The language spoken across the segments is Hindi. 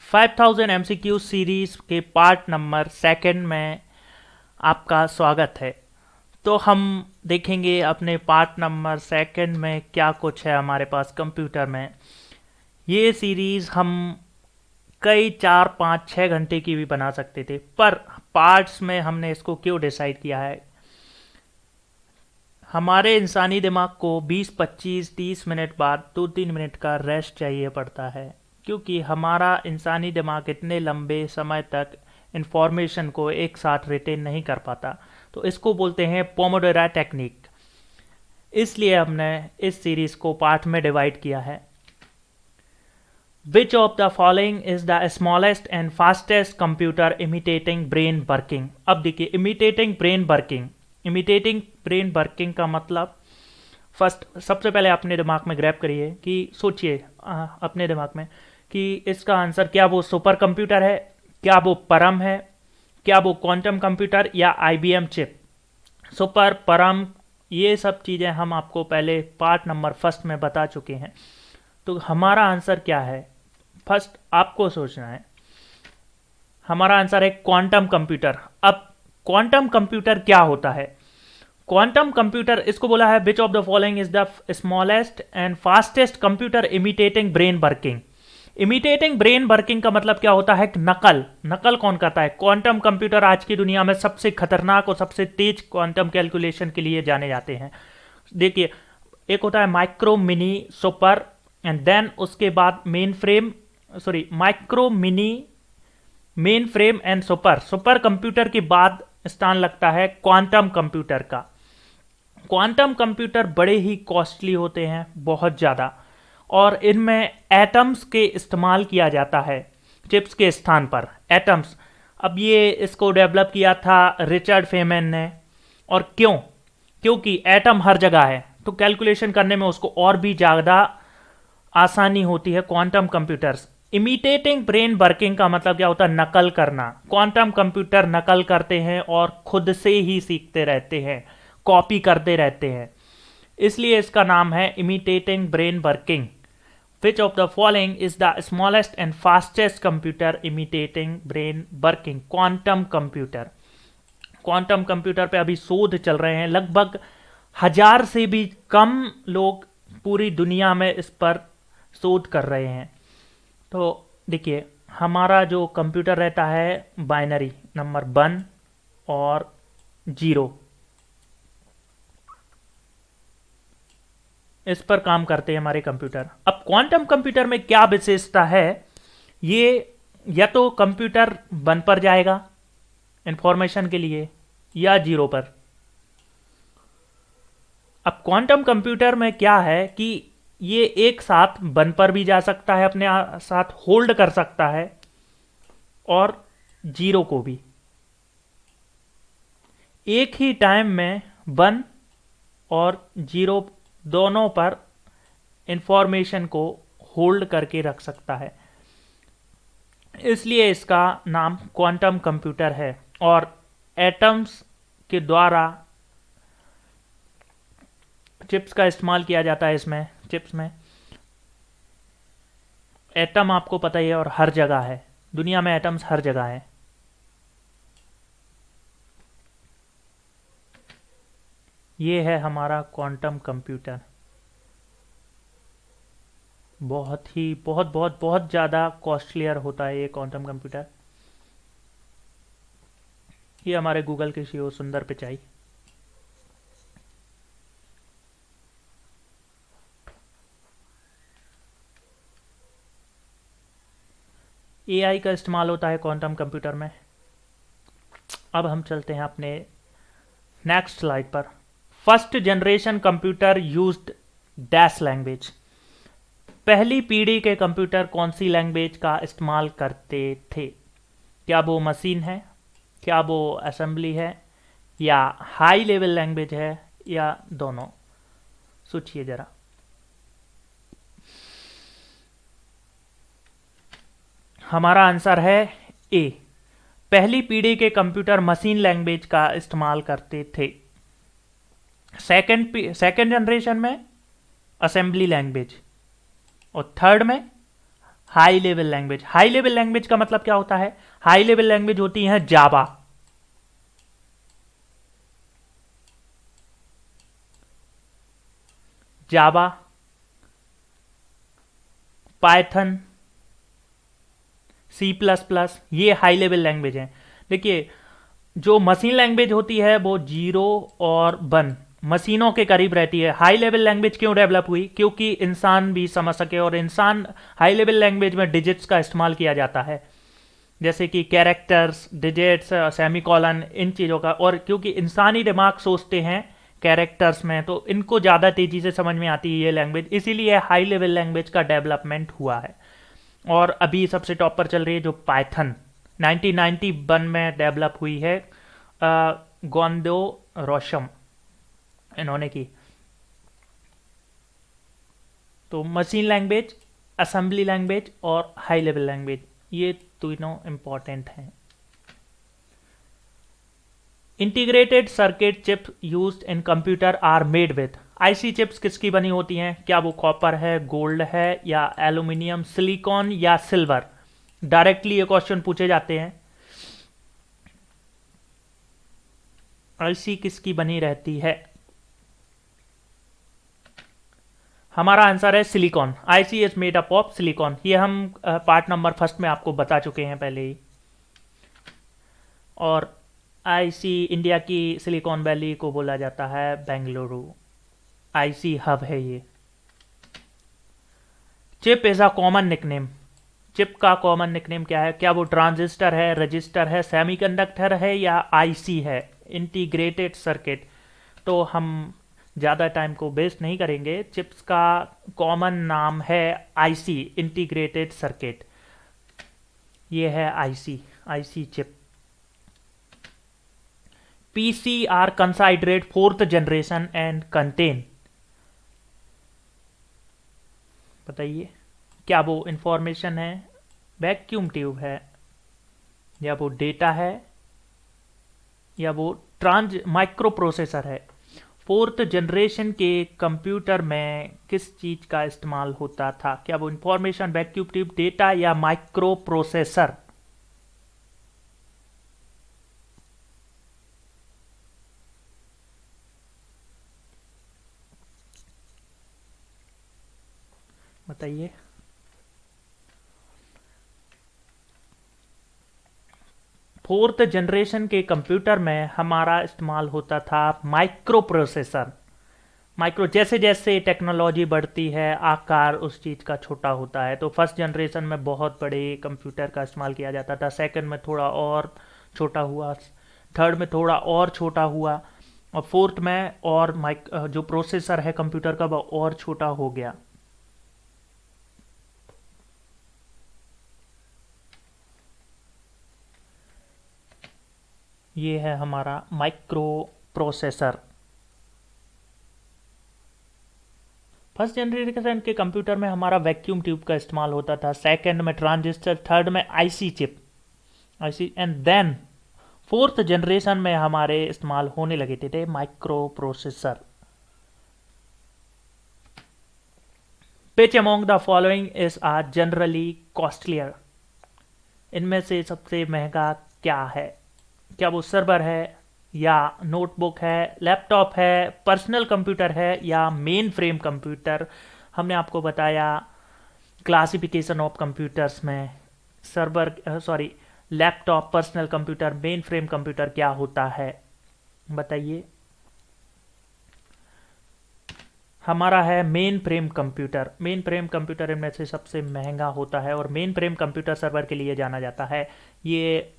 5000 MCQ सीरीज के पार्ट नंबर सेकंड में आपका स्वागत है। तो हम देखेंगे अपने पार्ट नंबर सेकंड में क्या कुछ है हमारे पास कंप्यूटर में। ये सीरीज हम कई 4 5 6 घंटे की भी बना सकते थे, पर पार्ट्स में हमने इसको क्यों डिसाइड किया है। हमारे इंसानी दिमाग को 20 25 30 मिनट बाद 2 3 मिनट का रेस्ट चाहिए पड़ता है, क्योंकि हमारा इंसानी दिमाग इतने लंबे समय तक इंफॉर्मेशन को एक साथ रिटेन नहीं कर पाता। तो इसको बोलते हैं पोमोडोरा टेक्निक। इसलिए हमने इस सीरीज को पार्ट में डिवाइड किया है। Which of the following is the smallest and fastest computer imitating brain working. अब देखिए, इमिटेटिंग ब्रेन वर्किंग का मतलब, फर्स्ट सबसे पहले अपने दिमाग में ग्रैब करिए कि सोचिए अपने दिमाग में कि इसका आंसर, क्या वो सुपर कंप्यूटर है, क्या वो परम है, क्या वो क्वांटम कंप्यूटर या आईबीएम चिप। सुपर, परम, ये सब चीज़ें हम आपको पहले पार्ट नंबर फर्स्ट में बता चुके हैं। तो हमारा आंसर क्या है, फर्स्ट आपको सोचना है। हमारा आंसर है क्वांटम कंप्यूटर। अब क्वांटम कंप्यूटर क्या होता है? क्वांटम कंप्यूटर, इसको बोला है which of the following is the smallest and fastest computer imitating brain working. Imitating brain working का मतलब क्या होता है? नकल कौन करता है? क्वांटम कंप्यूटर आज की दुनिया में सबसे खतरनाक और सबसे तेज क्वांटम कैलकुलेशन के लिए जाने जाते हैं। देखिए, एक होता है micro, mini, super, and then उसके बाद micro, mini, mainframe and super computer के बाद स्थान लगता है क्वांटम कंप्यूटर का। क्वांटम कंप्यूटर बड़े ही कॉस्टली होते हैं, बहुत ज़्यादा, और इनमें एटम्स के इस्तेमाल किया जाता है चिप्स के स्थान पर। एटम्स, अब ये इसको डेवलप किया था रिचर्ड फेमन ने। और क्योंकि एटम हर जगह है, तो कैलकुलेशन करने में उसको और भी ज़्यादा आसानी होती है quantum computers. Imitating brain working का मतलब क्या होता है? नकल करना। क्वांटम कंप्यूटर नकल करते हैं और खुद से ही सीखते रहते हैं, कॉपी करते रहते हैं, इसलिए इसका नाम है imitating brain working. Which of the following is the smallest and fastest computer imitating brain working? Quantum computer. Quantum computer पे अभी शोध चल रहे हैं, लगभग 1000 से भी कम लोग पूरी दुनिया में इस पर शोध कर रहे हैं। तो देखिए, हमारा जो कंप्यूटर रहता है बाइनरी नंबर 1 और 0, इस पर काम करते हैं हमारे कंप्यूटर। अब क्वांटम कंप्यूटर में क्या विशेषता है? ये या तो कंप्यूटर 1 पर जाएगा इंफॉर्मेशन के लिए, या 0 पर। अब क्वांटम कंप्यूटर में क्या है कि ये एक साथ 1 पर भी जा सकता है, अपने साथ होल्ड कर सकता है, और 0 को भी। एक ही टाइम में 1 और 0 दोनों पर इंफॉर्मेशन को होल्ड करके रख सकता है, इसलिए इसका नाम क्वांटम कंप्यूटर है। और एटम्स के द्वारा चिप्स का इस्तेमाल किया जाता है इसमें। चिप्स में एटम आपको पता ही है, और हर जगह है दुनिया में, एटम्स हर जगह है। ये है हमारा क्वांटम कंप्यूटर। बहुत ज़्यादा कॉस्टलियर होता है ये क्वांटम कंप्यूटर। ये हमारे गूगल के सीईओ सुंदर पिचाई। एआई का इस्तेमाल होता है क्वांटम कंप्यूटर में। अब हम चलते हैं अपने नेक्स्ट स्लाइड पर। First generation computer used dash language. पहली पीढ़ी के कंप्यूटर कौन सी लैंग्वेज का इस्तेमाल करते थे? क्या वो मशीन है, क्या वो असेंबली है, या हाई लेवल लैंग्वेज है, या दोनों? सोचिए जरा। हमारा आंसर है ए। पहली पीढ़ी के कंप्यूटर मशीन लैंग्वेज का इस्तेमाल करते थे। सेकंड जनरेशन में असेंबली लैंग्वेज, और थर्ड में high level language, high level language का मतलब क्या होता है? हाई लेवल लैंग्वेज होती है जावा, जावा, पाइथन, सी प्लस प्लस, ये हाई लेवल लैंग्वेज हैं। देखिए, जो मशीन लैंग्वेज होती है वो 0 और 1 मशीनों के करीब रहती है। हाई लेवल लैंग्वेज क्यों डेवलप हुई? क्योंकि इंसान भी समझ सके, और इंसान हाई लेवल लैंग्वेज में डिजिट्स का इस्तेमाल किया जाता है, जैसे कि कैरेक्टर्स, डिजिट्स, सेमी कॉलन, इन चीज़ों का। और क्योंकि इंसानी दिमाग सोचते हैं कैरेक्टर्स में, तो इनको ज़्यादा तेज़ी से समझ में आती है ये लैंग्वेज, इसीलिए हाई लेवल लैंग्वेज का डेवलपमेंट हुआ है। और अभी सबसे टॉप पर चल रही है जो पाइथन, 1991 में डेवलप हुई है, गोंदो रोशम इन्होंने की। तो मशीन लैंग्वेज, असेंबली लैंग्वेज और हाई लेवल लैंग्वेज, ये तीनों इंपॉर्टेंट हैं। Integrated circuit chips used in computer are made with, IC chips किसकी बनी होती हैं? क्या वो कॉपर है, गोल्ड है, या एल्यूमिनियम, सिलिकॉन या सिल्वर? डायरेक्टली ये क्वेश्चन पूछे जाते हैं। आईसी किसकी बनी रहती है? हमारा आंसर है silicon. IC is made up of silicon. ये हम पार्ट नंबर फर्स्ट में आपको बता चुके हैं पहले ही। और आईसी, इंडिया की सिलिकॉन वैली को बोला जाता है बेंगलुरु, आईसी हब है ये। Chip is a common nickname, chip का कॉमन निकनेम क्या है? क्या वो ट्रांजिस्टर है, रजिस्टर है, सेमीकंडक्टर है, या आईसी है, इंटीग्रेटेड सर्किट? तो हम ज़्यादा टाइम को वेस्ट नहीं करेंगे। चिप्स का कॉमन नाम है आईसी, इंटीग्रेटेड सर्किट। ये है IC, IC chip. PC are considerate fourth generation and contain, बताइए क्या वो इंफॉर्मेशन है, वैक्यूम ट्यूब है, या वो डेटा है, या वो ट्रांज माइक्रो प्रोसेसर है? फोर्थ जनरेशन के कंप्यूटर में किस चीज़ का इस्तेमाल होता था? क्या वो इंफॉर्मेशन, वैक्यूम ट्यूब, डेटा, या माइक्रो प्रोसेसर? बताइए। फोर्थ जनरेशन के कंप्यूटर में हमारा इस्तेमाल होता था माइक्रो प्रोसेसर। माइक्रो, जैसे जैसे टेक्नोलॉजी बढ़ती है आकार उस चीज़ का छोटा होता है। तो फर्स्ट जनरेशन में बहुत बड़े कंप्यूटर का इस्तेमाल किया जाता था, सेकंड में थोड़ा और छोटा हुआ, थर्ड में थोड़ा और छोटा हुआ, और फोर्थ में और जो प्रोसेसर है कंप्यूटर का वो और छोटा हो गया। ये है हमारा माइक्रो प्रोसेसर। फर्स्ट जनरेशन के कंप्यूटर में हमारा वैक्यूम ट्यूब का इस्तेमाल होता था, सेकंड में ट्रांजिस्टर, थर्ड में IC chip, IC, and then fourth generation में हमारे इस्तेमाल होने लगे थे microprocessor. Which among the following is are generally costlier, इनमें से सबसे महंगा क्या है? क्या वो सर्वर है, या नोटबुक है, लैपटॉप है, पर्सनल कंप्यूटर है, या मेन फ्रेम कंप्यूटर? हमने आपको बताया क्लासिफिकेशन ऑफ कंप्यूटर्स में server, sorry, laptop, personal computer, main frame computer क्या होता है, बताइए। हमारा है main frame computer. Main frame computer इनमें से सबसे महंगा होता है, और मेन फ्रेम कंप्यूटर सर्वर के लिए जाना जाता है। ये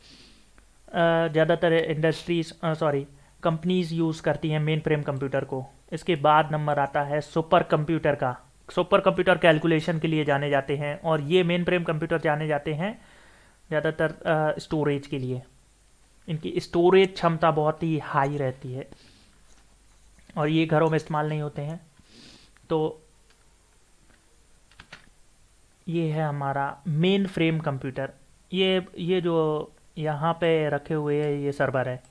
ज़्यादातर इंडस्ट्रीज, सॉरी, कंपनीज यूज़ करती हैं मेन फ्रेम कंप्यूटर को। इसके बाद नंबर आता है सुपर कंप्यूटर का। सुपर कंप्यूटर कैलकुलेशन के लिए जाने जाते हैं, और ये मेन फ्रेम कंप्यूटर जाने जाते हैं ज़्यादातर स्टोरेज के लिए। इनकी स्टोरेज क्षमता बहुत ही हाई रहती है, और ये घरों में इस्तेमाल नहीं होते हैं। तो ये है हमारा मेन फ्रेम कंप्यूटर। ये जो यहाँ पे रखे हुए हैं ये सर्वर है,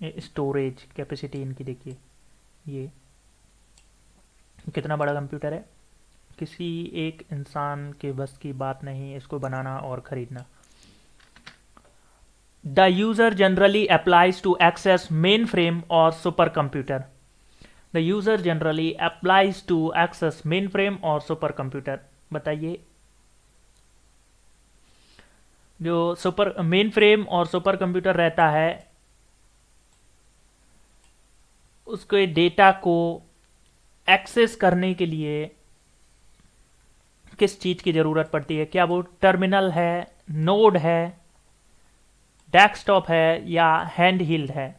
ये स्टोरेज कैपेसिटी इनकी देखिए, ये कितना बड़ा कंप्यूटर है, किसी एक इंसान के बस की बात नहीं इसको बनाना और खरीदना। The user generally applies to access mainframe और supercomputer. The user generally applies to access mainframe और सुपर कंप्यूटर। बताइए, जो सुपर मेन फ्रेम और सुपर कंप्यूटर रहता है उसके डेटा को एक्सेस करने के लिए किस चीज की जरूरत पड़ती है? क्या वो टर्मिनल है, नोड है, डेस्कटॉप है या हैंड हिल्ड है?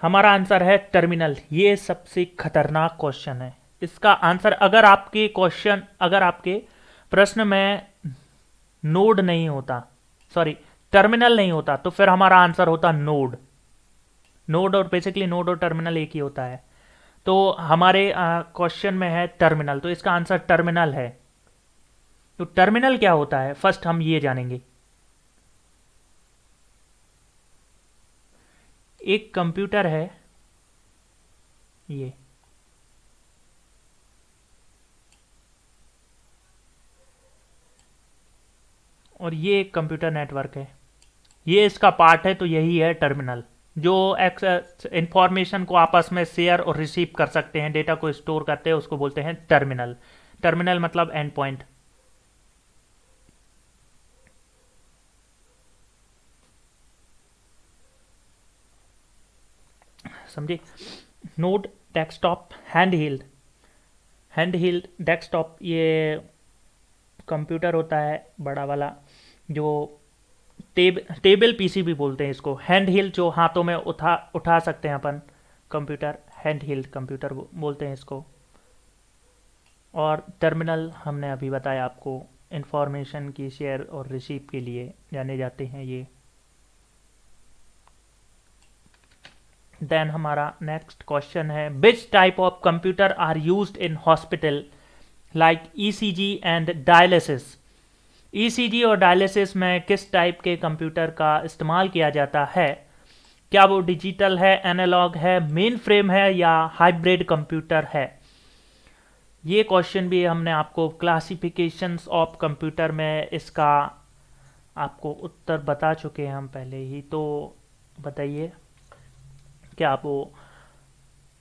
हमारा आंसर है टर्मिनल। ये सबसे खतरनाक क्वेश्चन है। इसका आंसर अगर आपके प्रश्न में नोड नहीं होता, सॉरी टर्मिनल नहीं होता, तो फिर हमारा आंसर होता नोड। नोड और बेसिकली नोड और टर्मिनल एक ही होता है। तो हमारे क्वेश्चन में है टर्मिनल, तो इसका आंसर टर्मिनल है। तो टर्मिनल क्या होता है फर्स्ट हम ये जानेंगे। एक कंप्यूटर है ये, और ये एक कंप्यूटर नेटवर्क है, ये इसका पार्ट है, तो यही है टर्मिनल। जो इंफॉर्मेशन को आपस में शेयर और रिसीव कर सकते हैं, डेटा को स्टोर करते हैं, उसको बोलते हैं टर्मिनल। टर्मिनल मतलब एंड पॉइंट। समझे? Node, desktop, hand healed desktop ये कंप्यूटर होता है बड़ा वाला, जो टेबल पीसी भी बोलते हैं इसको। हैंड हिल्ड जो हाथों में उठा सकते हैं अपन कंप्यूटर, हैंड हिल्ड कंप्यूटर बोलते हैं इसको। और टर्मिनल हमने अभी बताया आपको, इंफॉर्मेशन की शेयर और रिसीव के लिए जाने जाते हैं ये। देन हमारा नेक्स्ट क्वेश्चन है, which type of computer are used in hospital like ECG and dialysis. ECG और डायलिसिस में किस टाइप के कंप्यूटर का इस्तेमाल किया जाता है? क्या वो डिजिटल है, एनालॉग है, मेन फ्रेम है या हाइब्रिड कंप्यूटर है? ये क्वेश्चन भी हमने आपको क्लासिफिकेशंस ऑफ कंप्यूटर में इसका आपको उत्तर बता चुके हैं हम पहले ही। तो बताइए, क्या वो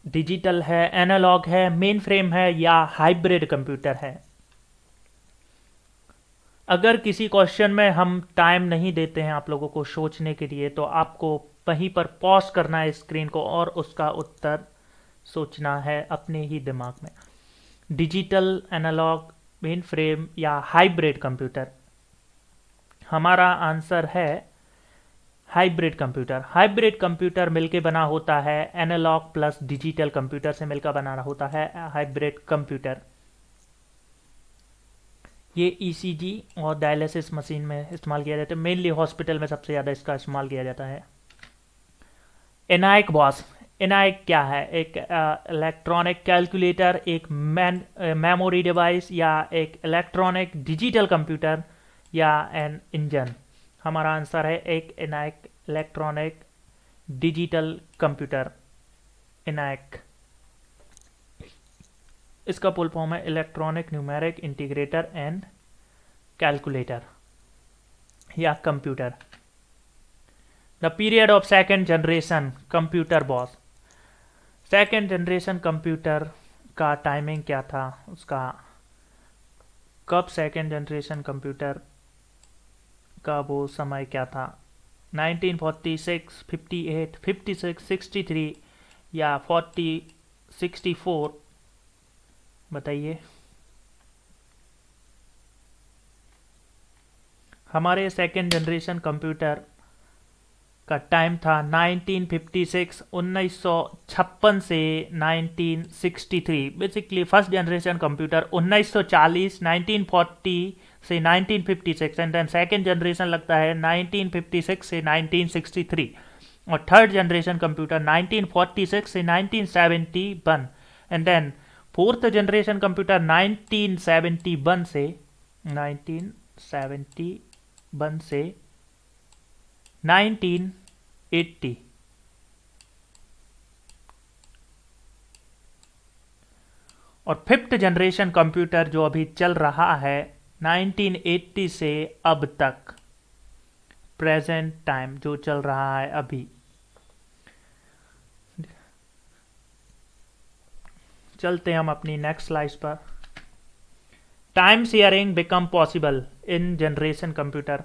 डिजिटल है, एनालॉग है, मेन फ्रेम है या हाइब्रिड कंप्यूटर है? अगर किसी क्वेश्चन में हम टाइम नहीं देते हैं आप लोगों को सोचने के लिए, तो आपको वहीं पर पॉज करना है स्क्रीन को और उसका उत्तर सोचना है अपने ही दिमाग में। डिजिटल, एनालॉग, मेन फ्रेम या हाइब्रिड कंप्यूटर? हमारा आंसर है हाइब्रिड कंप्यूटर। हाइब्रिड कंप्यूटर मिलके बना होता है, एनालॉग प्लस डिजिटल कंप्यूटर से मिलकर बना होता है हाइब्रिड कंप्यूटर। ये ईसीजी और डायलिसिस मशीन में इस्तेमाल किया जाता है, मेनली हॉस्पिटल में सबसे ज़्यादा इसका इस्तेमाल किया जाता है। एनाइक बॉस, एनाइक क्या है? एक इलेक्ट्रॉनिक कैलकुलेटर, एक मेमोरी डिवाइस या एक इलेक्ट्रॉनिक डिजिटल कंप्यूटर या एन इंजन? हमारा आंसर है एक ENIAC electronic digital computer, ENIAC. इसका फुल फॉर्म है electronic numeric integrator and calculator या computer. The period of second generation computer was. Second generation computer का टाइमिंग क्या था उसका? कब सेकेंड जनरेशन कंप्यूटर का वो समय क्या था? 1946, 58, 56, 63 या 40, 64? बताइए। हमारे सेकेंड जनरेशन कंप्यूटर का टाइम था 1956, 1956 से 1963। बेसिकली फर्स्ट जनरेशन कंप्यूटर 1940, 1940 से 1956 एंड देन सेकेंड जनरेशन लगता है 1956 से 1963 और थर्ड जनरेशन कंप्यूटर 1946 से 1971 and then fourth generation computer 1971 से 1971 से 19 1980। और फिफ्थ जनरेशन कंप्यूटर जो अभी चल रहा है 1980 से अब तक, प्रेजेंट टाइम जो चल रहा है अभी। चलते हैं हम अपनी नेक्स्ट स्लाइड पर। Time sharing become possible in generation computer.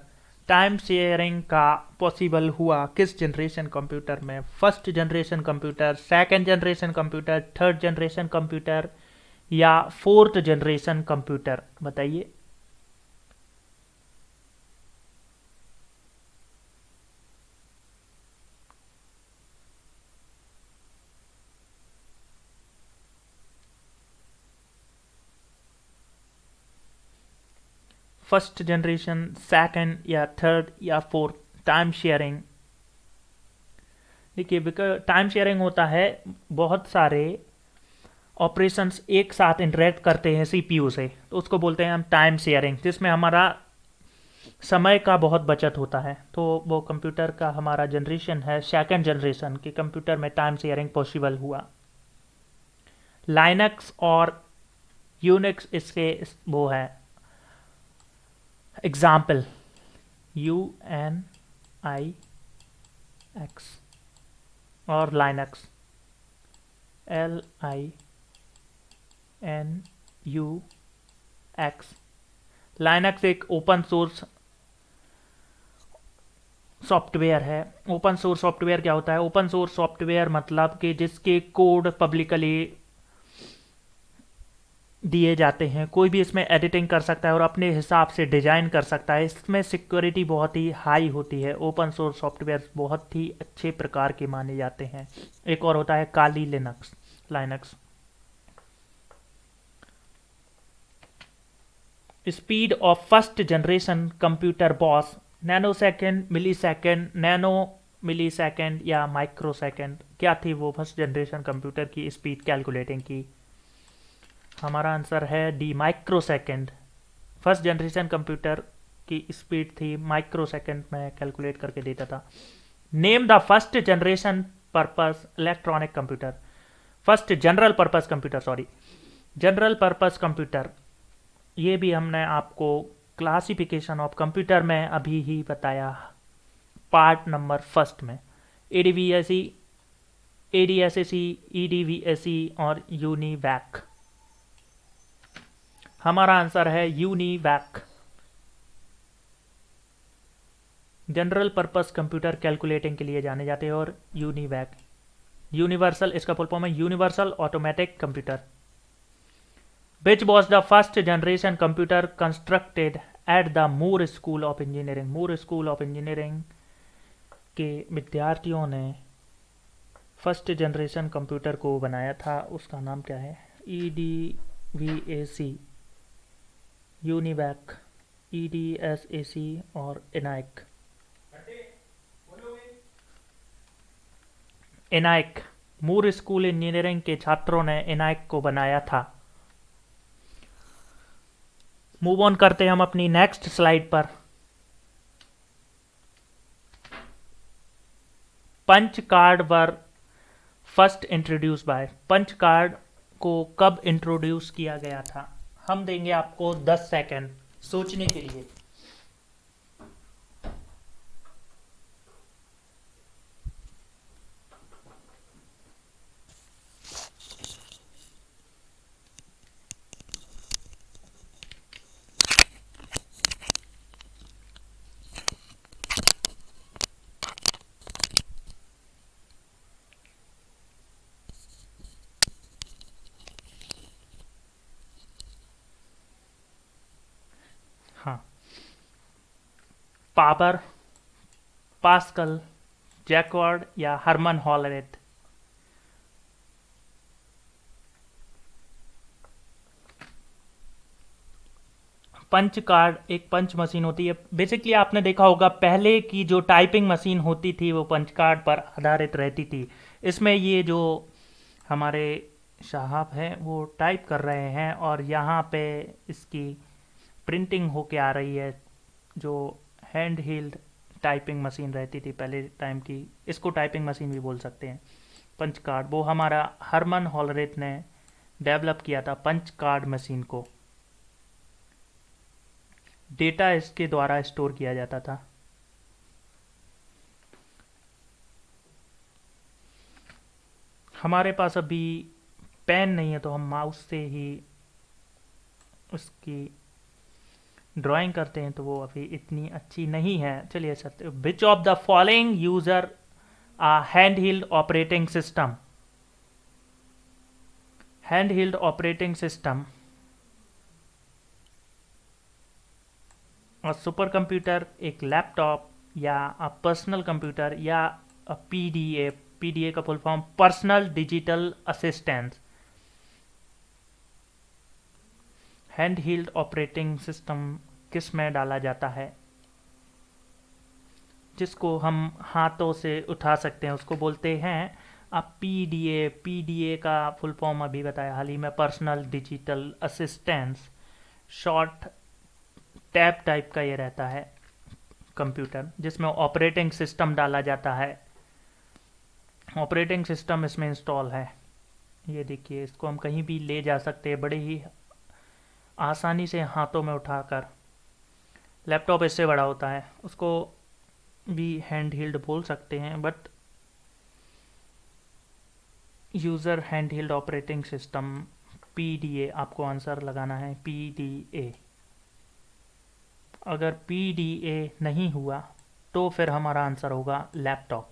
Time sharing का पॉसिबल हुआ किस जनरेशन कंप्यूटर में? First generation computer, second generation computer, third generation computer या फोर्थ जनरेशन कंप्यूटर? बताइए। फर्स्ट जनरेशन, सेकंड या थर्ड या फोर्थ? टाइम शेयरिंग, देखिए टाइम शेयरिंग होता है बहुत सारे ऑपरेशंस एक साथ इंटरेक्ट करते हैं सीपीयू से, तो उसको बोलते हैं हम टाइम शेयरिंग, जिसमें हमारा समय का बहुत बचत होता है। तो वो कंप्यूटर का हमारा जनरेशन है सेकंड जनरेशन के कंप्यूटर में टाइम शेयरिंग पॉसिबल हुआ। लाइनक्स और यूनिक्स इसके वो है एग्जाम्पल। UNIX और लाइनक्स LINUX। लाइनक्स एक ओपन सोर्स सॉफ्टवेयर है। ओपन सोर्स सॉफ्टवेयर क्या होता है? ओपन सोर्स सॉफ्टवेयर मतलब कि जिसके कोड पब्लिकली दिए जाते हैं, कोई भी इसमें एडिटिंग कर सकता है और अपने हिसाब से डिजाइन कर सकता है। इसमें सिक्योरिटी बहुत ही हाई होती है। ओपन सोर्स सॉफ्टवेयर बहुत ही अच्छे प्रकार के माने जाते हैं। एक और होता है Kali Linux. Speed of first generation computer was nanosecond, millisecond, nano millisecond या माइक्रोसेकंड? क्या थी वो फर्स्ट जनरेशन कंप्यूटर की स्पीड कैलकुलेटिंग की? हमारा आंसर है D, microsecond. First generation computer की स्पीड थी माइक्रोसेकंड में कैलकुलेट करके देता था। Name the first generation purpose electronic computer. First general purpose computer, sorry, general purpose computer. ये भी हमने आपको क्लासिफिकेशन ऑफ कंप्यूटर में अभी ही बताया, पार्ट नंबर फर्स्ट में। एडीवीएसई, एडीएसएसई, ईडीवीएसई और यूनिवैक। हमारा आंसर है UNIVAC. General purpose computer calculating के लिए जाने जाते हैं। और यूनिवैक, यूनिवर्सल, इसका फुल फॉर्म है universal automatic computer. Which was the first generation computer constructed at the Moore school of engineering? Moore school of engineering के विद्यार्थियों ने फर्स्ट जनरेशन कंप्यूटर को बनाया था, उसका नाम क्या है? EDVAC, यूनिवैक, EDSAC और एनाइक। एनाइक, मूर स्कूल इंजीनियरिंग के छात्रों ने एनाइक को बनाया था। मूव ऑन करते हैं हम अपनी नेक्स्ट स्लाइड पर। Punch card were first introduce by. Punch card को कब इंट्रोड्यूस किया गया था? हम देंगे आपको 10 सेकेंड सोचने के लिए। हाँ, पावर, पास्कल, जैकवार्ड या हरमन हॉलरेथ? पंच कार्ड एक पंच मशीन होती है। बेसिकली आपने देखा होगा पहले की जो टाइपिंग मशीन होती थी वो पंच कार्ड पर आधारित रहती थी। इसमें ये जो हमारे साहब हैं वो टाइप कर रहे हैं और यहाँ पे इसकी प्रिंटिंग होके आ रही है। जो हैंड हेल्ड टाइपिंग मशीन रहती थी पहले टाइम की, इसको टाइपिंग मशीन भी बोल सकते हैं। पंच कार्ड, वो हमारा हरमन हॉलरेथ ने डेवलप किया था पंच कार्ड मशीन को। डेटा इसके द्वारा स्टोर किया जाता था। हमारे पास अभी पेन नहीं है तो हम माउस से ही उसकी ड्राइंग करते हैं, तो वो अभी इतनी अच्छी नहीं है। चलिए sir, which of the following user hand healed operating system? Hand healed operating system, super computer, एक लैपटॉप, या पर्सनल कंप्यूटर, या पीडीए। पीडीए का full form personal digital assistance. Hand healed operating system किस में डाला जाता है? जिसको हम हाथों से उठा सकते हैं उसको बोलते हैं आप पीडीए। पीडीए का फुल फॉर्म अभी बताया हाल ही में, personal digital assistance. Short tab type का ये रहता है कंप्यूटर, जिसमें ऑपरेटिंग सिस्टम डाला जाता है। ऑपरेटिंग सिस्टम इसमें इंस्टॉल है। ये देखिए, इसको हम कहीं भी ले जा सकते हैं बड़े ही आसानी से हाथों में उठाकर। लैपटॉप इससे बड़ा होता है, उसको भी हैंड हिल्ड बोल सकते हैं, but user hand healed operating system PDA, आपको आंसर लगाना है पीडीए। अगर पीडीए नहीं हुआ तो फिर हमारा आंसर होगा laptop.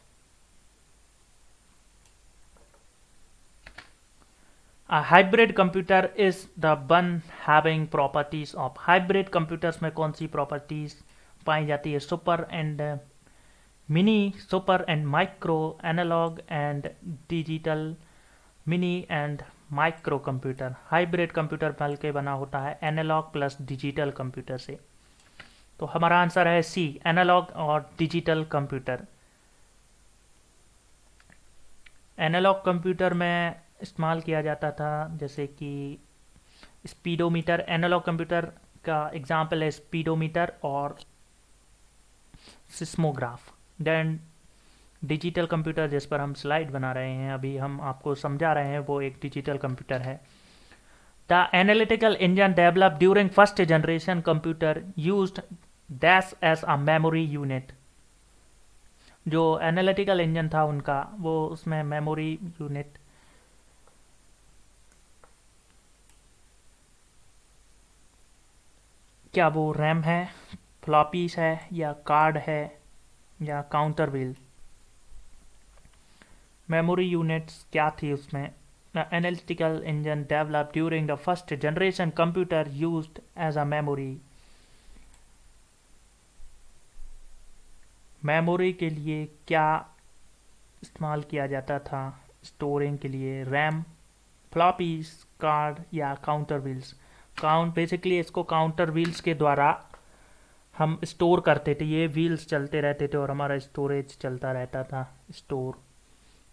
A hybrid computer is the one having properties of। hybrid computers में कौन सी प्रॉपर्टीज पाई जाती है? Super and mini, super and micro, analog and digital, mini and micro computer. Hybrid computer मिल के बना होता है एनालॉग प्लस डिजिटल कंप्यूटर से। तो हमारा आंसर है सी, एनालॉग और डिजिटल कंप्यूटर। एनालॉग कंप्यूटर में इस्तेमाल किया जाता था जैसे कि स्पीडोमीटर। एनालॉग कंप्यूटर का एग्जाम्पल है स्पीडोमीटर और सिस्मोग्राफ। देन डिजिटल कंप्यूटर, जिस पर हम स्लाइड बना रहे हैं अभी, हम आपको समझा रहे हैं, वो एक डिजिटल कंप्यूटर है। The analytical engine develop during first generation computer used दैश एज अ मेमोरी यूनिट। जो एनालिटिकल इंजन था उनका, वो उसमें मेमोरी यूनिट, क्या वो रैम है, फ्लॉपीज है, या कार्ड है, या काउंटर व्हील? मेमोरी यूनिट्स क्या थी उसमें? The analytical engine develop during the first generation computer used as a memory. Memory के लिए क्या इस्तेमाल किया जाता था स्टोरिंग के लिए? रैम, फ्लॉपीज, कार्ड, या काउंटर व्हील्स? बेसिकली इसको काउंटर व्हील्स के द्वारा हम स्टोर करते थे। ये व्हील्स चलते रहते थे और हमारा स्टोरेज चलता रहता था, स्टोर।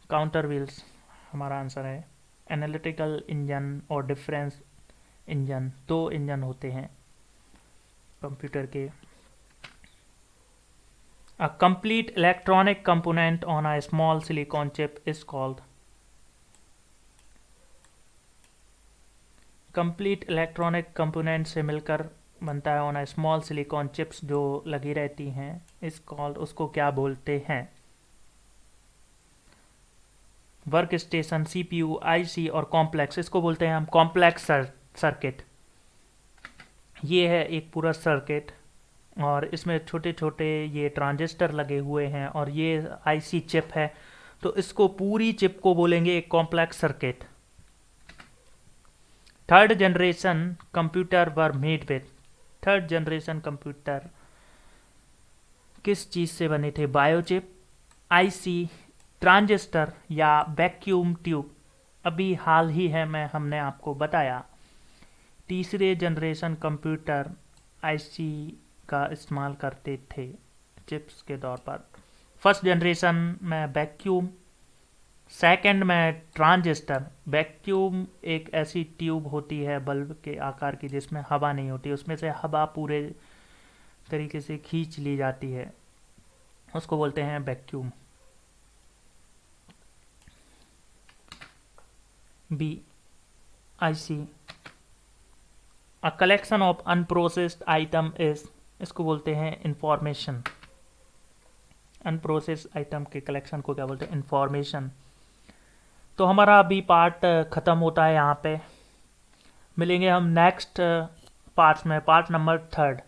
काउंटर व्हील्स हमारा आंसर है। एनालिटिकल इंजन और डिफरेंस इंजन, दो इंजन होते हैं कंप्यूटर के। A complete electronic component on a small silicon chip is called. Complete electronic component से मिलकर बनता है on a small silicon chips जो लगी रहती हैं, इस कॉल्ड, उसको क्या बोलते हैं? वर्क स्टेशन, सीपीयू, आईसी और कॉम्प्लेक्स, इसको बोलते हैं हम कॉम्प्लेक्स सर्किट। ये है एक पूरा सर्किट और इसमें छोटे छोटे ये ट्रांजिस्टर लगे हुए हैं और ये आईसी चिप है, तो इसको पूरी चिप को बोलेंगे एक complex circuit. Third generation computer were made with. Third generation computer किस चीज़ से बने थे? बायोचिप, आईसी, ट्रांजिस्टर, या वैक्यूम ट्यूब? अभी हाल ही है में हमने आपको बताया तीसरे जनरेशन कंप्यूटर आईसी का इस्तेमाल करते थे चिप्स के तौर पर। फर्स्ट जनरेशन में वैक्यूम, सेकंड में ट्रांजिस्टर। वैक्यूम एक ऐसी ट्यूब होती है बल्ब के आकार की जिसमें हवा नहीं होती, उसमें से हवा पूरे तरीके से खींच ली जाती है। उसको बोलते हैं vacuum. B I C, a collection of unprocessed item is, इसको बोलते हैं इंफॉर्मेशन। अनप्रोसेस्ड आइटम के कलेक्शन को क्या बोलते हैं? इंफॉर्मेशन। तो हमारा अभी पार्ट ख़त्म होता है यहाँ पे। मिलेंगे हम नेक्स्ट पार्ट्स में, पार्ट नंबर 3।